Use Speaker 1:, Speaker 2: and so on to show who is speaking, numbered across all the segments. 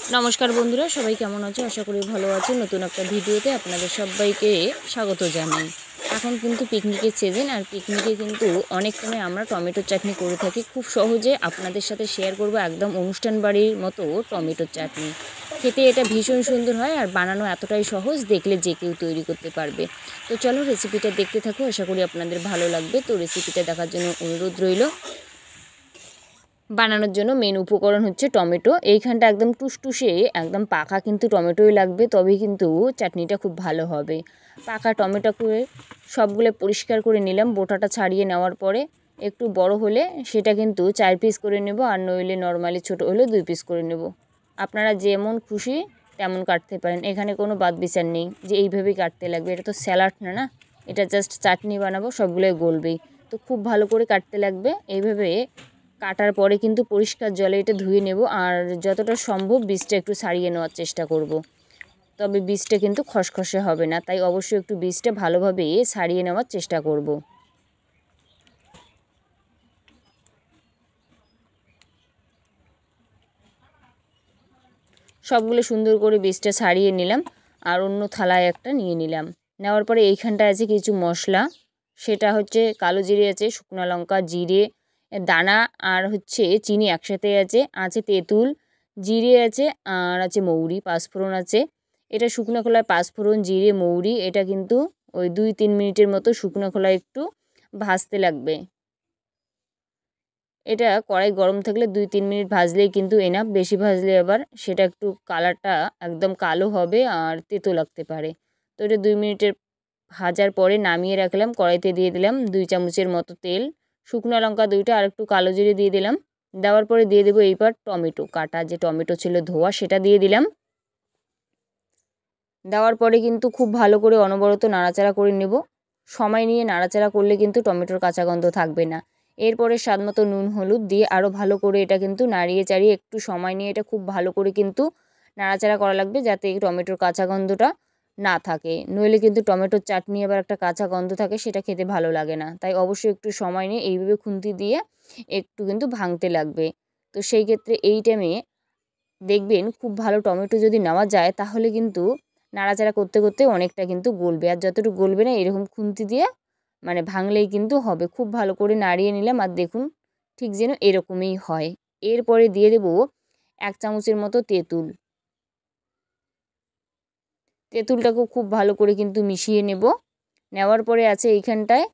Speaker 1: नमस्कार बंधुरा सबाई केमन आछो आशा करी भालो आछो। नतून एकटा भिडियोते आपनादेर सबाइके स्वागत जानाई। एखन किन्तु पिकनिकेर सीजन और पिकनिके किन्तु अनेक समय आमरा टमेटो चाटनी करे थाकी। खूब सहजे आपनादेर साथे शेयर करब एकदम अनुष्ठान बाड़ीर मतो टमेटो चाटनी। खेते एटा भीषण सुंदर हय और बानानो एतटाई सहज, देखले जे केउ तैरी करते पारबे। तो चलो रेसिपिटा देखते थाको, आशा करी आपनादेर भालो लागबे। तो रेसिपिटा देखार जोन्नो अनुरोध रइलो। बानानोर जोन्नो मेन उपकरण होच्छे टमेटो। एइखानटा एकदम टुसटुसे एकदम पाका किन्तु टमेटोई लागबे, तबेई किन्तु चाटनिटा खूब भालो होबे। पाका टमेटोके सबगुलो परिष्कार करे निलाम। बोटाटा छाड़िये नेওয়ার परे एकटु बड़ो होले सेटा किन्तु 4 पिस करे नेब और नइले नर्माली छोटो होले 2 पिस करे नेब। आपनारा जेमन खुशी तेमन काटते पारेन, एखाने कोनो बाद बिचार नेই जे এইভাবেই काटते लागबे। এটা তো স্যালাড না, এটা জাস্ট চাটনি বানাবো, সবগুলোই গলবেই। তো খুব ভালো করে কাটতে লাগবে। এইভাবে কাটার পরে কিন্তু পরিষ্কার জলে এটা ধুয়ে নেব আর যতটা সম্ভব বীজটা একটু ছাড়িয়ে নেওয়ার চেষ্টা করব। তবে বীজটা কিন্তু খসখসে হবে না, তাই অবশ্যই একটু বীজটা ভালোভাবে ছাড়িয়ে নেওয়ার চেষ্টা করব। সবগুলো সুন্দর করে বীজটা ছাড়িয়ে নিলাম আর অন্য থালায় একটা নিয়ে নিলাম। নেওয়ার পরে এইখানটায় আছে কিছু মশলা, সেটা হচ্ছে কালো জিরে আছে, শুকনো লঙ্কা, জিরে দানা আর হচ্ছে চিনি একসাথে আছে, আছে তেঁতুল, জিরে আছে আর আছে মৌরি, পাঁচফোড়ন আছে। এটা শুকনো খোলায় পাঁচফোড়ন, জিরে, মৌরি এটা কিন্তু ওই 2-3 মিনিটের মতো শুকনো খোলায় একটু ভাজতে লাগবে। এটা কড়াই গরম থাকলে 2-3 মিনিট ভাজলেই কিন্তু এনাফ। বেশি ভাজলে আবার সেটা একটু কালারটা একদম কালো হবে আর তেতো লাগতে পারে। তো এটা 2 মিনিটের ভাজার পরে নামিয়ে রাখলাম। কড়াইতে দিয়ে দিলাম 2 চামচের মতো তেল, শুকনো লঙ্কা 2টা আর একটু কালো জিরে দিয়ে দিলাম। দেওয়ার পরে দিয়ে দেবো এইবার টমেটো, কাটা যে টমেটো ছিল ধোয়া সেটা দিয়ে দিলাম। দেওয়ার পরে কিন্তু খুব ভালো করে অনবরত নাড়াচাড়া করে নেব। সময় নিয়ে নাড়াচাড়া করলে কিন্তু টমেটোর কাঁচা গন্ধ থাকবে না। এরপরে স্বাদমতো নুন হলুদ দিয়ে আরও ভালো করে এটা কিন্তু নাড়িয়ে চাড়িয়ে একটু সময় নিয়ে এটা খুব ভালো করে কিন্তু নাড়াচাড়া করা লাগবে, যাতে এই টমেটোর কাঁচা গন্ধটা না থাকে। নইলে কিন্তু টমেটোর চাটনি আবার একটা কাঁচা গন্ধ থাকে, সেটা খেতে ভালো লাগে না। তাই অবশ্যই একটু সময় নিয়ে এইভাবে খুন্তি দিয়ে একটু কিন্তু ভাঙতে লাগবে। তো সেই ক্ষেত্রে এই টাইমে দেখবেন খুব ভালো টমেটো যদি নেওয়া যায় তাহলে কিন্তু নাড়াচাড়া করতে করতে অনেকটা কিন্তু গলবে, আর যতটুকু গলবে না এরকম খুন্তি দিয়ে মানে ভাঙলেই কিন্তু হবে। খুব ভালো করে নাড়িয়ে নিলাম আর দেখুন ঠিক যেন এরকমই হয়। এরপরে দিয়ে দেব 1 চামচের মতো তেঁতুল। তেঁতুলটাকেও খুব ভালো করে কিন্তু মিশিয়ে নেব। নেওয়ার পরে আছে এইখানটায়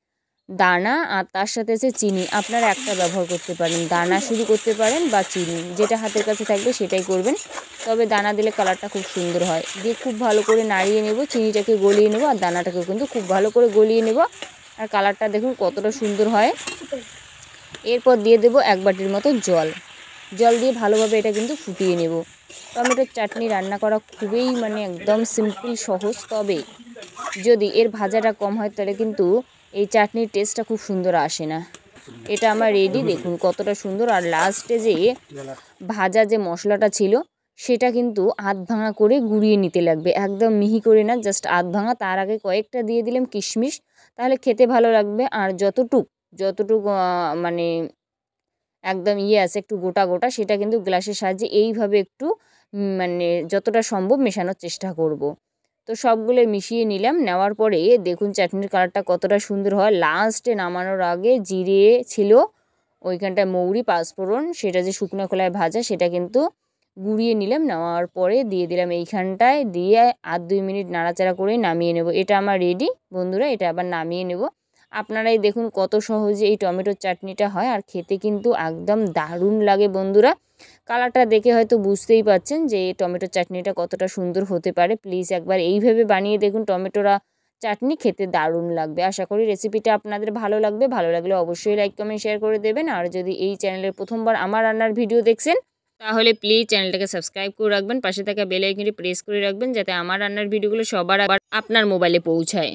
Speaker 1: দানা আর তার সাথে আছে চিনি। আপনারা একটা ব্যবহার করতে পারেন, দানা শুরু করতে পারেন বা চিনি, যেটা হাতের কাছে থাকবে সেটাই করবেন। তবে দানা দিলে কালারটা খুব সুন্দর হয়। দিয়ে খুব ভালো করে নাড়িয়ে নেব, চিনিটাকে গলিয়ে নেব আর দানাটাকেও কিন্তু খুব ভালো করে গলিয়ে নেব। আর কালারটা দেখুন কতটা সুন্দর হয়। এরপর দিয়ে দেব 1 বাটির মতো জল। জল দিয়ে ভালোভাবে এটা কিন্তু ফুটিয়ে নেব। টমেটোর চাটনি রান্না করা খুবই মানে একদম সিম্পল সহজ, তবে যদি এর ভাজাটা কম হয় তাহলে কিন্তু এই চাটনির টেস্টটা খুব সুন্দর আসে না। এটা আমার রেডি, দেখুন কতটা সুন্দর। আর লাস্টে যে ভাজা যে মশলাটা ছিল সেটা কিন্তু আধ ভাঙা করে গুঁড়িয়ে নিতে লাগবে, একদম মিহি করে না, জাস্ট আধ ভাঙা। তার আগে কয়েকটা দিয়ে দিলাম কিশমিশ, তাহলে খেতে ভালো লাগবে। আর যতটুক মানে একদম আছে একটু গোটা গোটা, সেটা কিন্তু গ্লাসের সাহায্যে এইভাবে একটু মানে যতটা সম্ভব মেশানোর চেষ্টা করব। তো সবগুলো মিশিয়ে নিলাম। নেওয়ার পরে দেখুন চাটনির কালারটা কতটা সুন্দর হয়। লাস্টে নামানোর আগে জিরে ছিল, ওইখানটায় মৌরি, পাঁচফোড়ন সেটা যে শুকনো খোলায় ভাজা সেটা কিন্তু গুঁড়িয়ে নিলাম। নেওয়ার পরে দিয়ে দিলাম এইখানটায়, দিয়ে আর 2 মিনিট নাড়াচাড়া করে নামিয়ে নেব। এটা আমার রেডি বন্ধুরা, এটা আবার নামিয়ে নেব। আপনারাই দেখুন কত সহজে এই টমেটোর চাটনিটা হয় আর খেতে কিন্তু একদম দারুণ লাগে বন্ধুরা। কালারটা দেখে হয়তো বুঝতেই পারছেন যে টমেটোর চাটনিটা কতটা সুন্দর হতে পারে। প্লিজ একবার এইভাবে বানিয়ে দেখুন, টমেটোরা চাটনি খেতে দারুণ লাগবে। আশা করি রেসিপিটা আপনাদের ভালো লাগবে। ভালো লাগলে অবশ্যই লাইক কমেন্ট শেয়ার করে দেবেন। আর যদি এই চ্যানেলের প্রথমবার আমার রান্নার ভিডিও দেখছেন তাহলে প্লিজ চ্যানেলটাকে সাবস্ক্রাইব করে রাখবেন, পাশে থাকা বেল আইকনটি প্রেস করে রাখবেন, যাতে আমার রান্নার ভিডিওগুলো সবার আবার আপনার মোবাইলে পৌঁছায়।